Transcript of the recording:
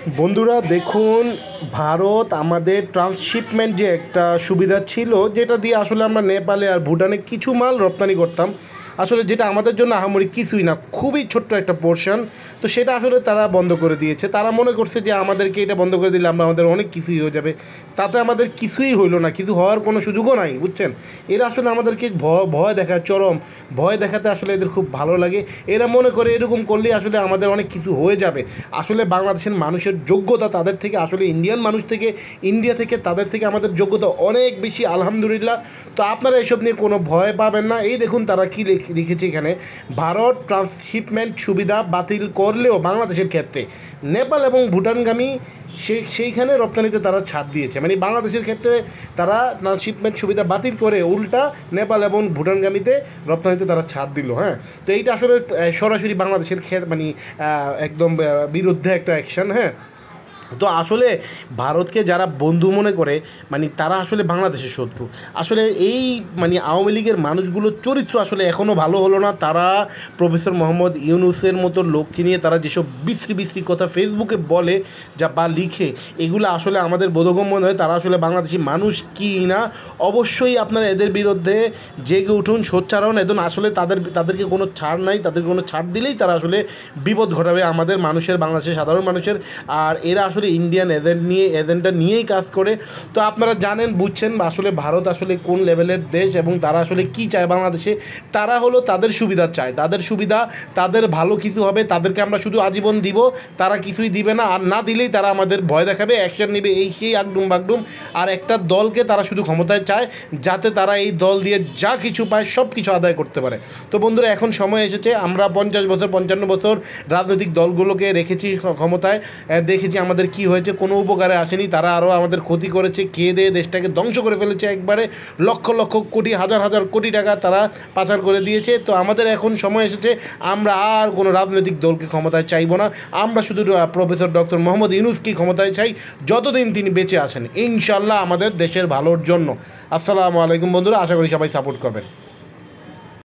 বন্ধুরা দেখুন, ভারত আমাদের ট্রান্সশিপমেন্ট যে একটা সুবিধা ছিল, যেটা দিয়ে আসলে আমরা নেপালে আর ভুটানে কিছু মাল রপ্তানি করতাম, আসলে যেটা আমাদের জন্য আহামরি কিছুই না, খুবই ছোট্ট একটা পোর্শন। তো সেটা আসলে তারা বন্ধ করে দিয়েছে। তারা মনে করছে যে আমাদেরকে এটা বন্ধ করে দিলে আমরা আমাদের অনেক কিছুই হয়ে যাবে। তাতে আমাদের কিছুই হইলো না, কিছু হওয়ার কোনো সুযোগও নাই, বুঝছেন। এরা আসলে আমাদেরকে ভয় দেখায়, চরম ভয় দেখাতে আসলে এদের খুব ভালো লাগে। এরা মনে করে এরকম করলে আসলে আমাদের অনেক কিছু হয়ে যাবে। আসলে বাংলাদেশের মানুষের যোগ্যতা তাদের থেকে, আসলে ইন্ডিয়ান মানুষ থেকে, ইন্ডিয়া থেকে তাদের থেকে আমাদের যোগ্যতা অনেক বেশি, আলহামদুলিল্লাহ। তো আপনারা এসব নিয়ে কোনো ভয় পাবেন না। এই দেখুন তারা কী লিখেছে এখানে, ভারত ট্রান্সশিপমেন্ট সুবিধা বাতিল করলেও বাংলাদেশের ক্ষেত্রে নেপাল এবং ভুটানগামী সেইখানে রপ্তানিতে তারা ছাড় দিয়েছে। মানে বাংলাদেশের ক্ষেত্রে তারা ট্রান্সশিপমেন্ট সুবিধা বাতিল করে উল্টা নেপাল এবং ভুটানগামীতে রপ্তানিতে তারা ছাড় দিল। হ্যাঁ, তো এইটা আসলে সরাসরি বাংলাদেশের মানে একদম বিরুদ্ধে একটা অ্যাকশন। হ্যাঁ, তো আসলে ভারতকে যারা বন্ধু মনে করে, মানে তারা আসলে বাংলাদেশের শত্রু। আসলে এই মানে আওয়ামী লীগের মানুষগুলোর চরিত্র আসলে এখনও ভালো হলো না। তারা প্রফেসর মোহাম্মদ ইউনূসের মতো লোককে নিয়ে তারা যেসব বিশ্রী বিশ্রী কথা ফেসবুকে বলে যা বা লিখে, এগুলো আসলে আমাদের বোধগম্য নয়। তারা আসলে বাংলাদেশি মানুষ কি না। অবশ্যই আপনারা এদের বিরুদ্ধে জেগে উঠুন, সোচ্চার হন। এদের আসলে তাদেরকে কোনো ছাড় নাই। তাদেরকে কোনো ছাড় দিলেই তারা আসলে বিপদ ঘটাবে আমাদের মানুষের, বাংলাদেশের সাধারণ মানুষের। আর এরা আসলে ইন্ডিয়ান এজেন্ডা নিয়েই কাজ করে। তো আপনারা জানেন, বুঝছেন আসলে ভারত আসলে কোন লেভেলের দেশ এবং তারা আসলে কি চায় বাংলাদেশে। তারা হলো তাদের সুবিধা চায়, তাদের সুবিধা, তাদের ভালো কিছু হবে, তাদেরকে আমরা শুধু আজীবন দিব, তারা কিছুই দিবে না। আর না দিলেই তারা আমাদের ভয় দেখাবে, অ্যাকশন নেবে, এই সেই আগডুম বাগডুম। আর একটা দলকে তারা শুধু ক্ষমতায় চায়, যাতে তারা এই দল দিয়ে যা কিছু পায় সব কিছু আদায় করতে পারে। তো বন্ধুরা, এখন সময় এসেছে, আমরা 50 বছর 55 বছর রাজনৈতিক দলগুলোকে রেখেছি ক্ষমতায়, দেখেছি আমাদের কি হয়েছে, কোনো উপকারে আসেনি। তারা আরও আমাদের ক্ষতি করেছে, খেয়ে দিয়ে দেশটাকে ধ্বংস করে ফেলেছে একবারে। লক্ষ লক্ষ কোটি, হাজার হাজার কোটি টাকা তারা পাচার করে দিয়েছে। তো আমাদের এখন সময় এসেছে, আমরা আর কোনো রাজনৈতিক দলকে ক্ষমতায় চাইব না। আমরা শুধু প্রফেসর ডক্টর মোহাম্মদ ইউনূসকে ক্ষমতায় চাই, যতদিন তিনি বেঁচে আছেন, ইনশাল্লাহ আমাদের দেশের ভালোর জন্য। আসসালামু আলাইকুম বন্ধুরা, আশা করি সবাই সাপোর্ট করবেন।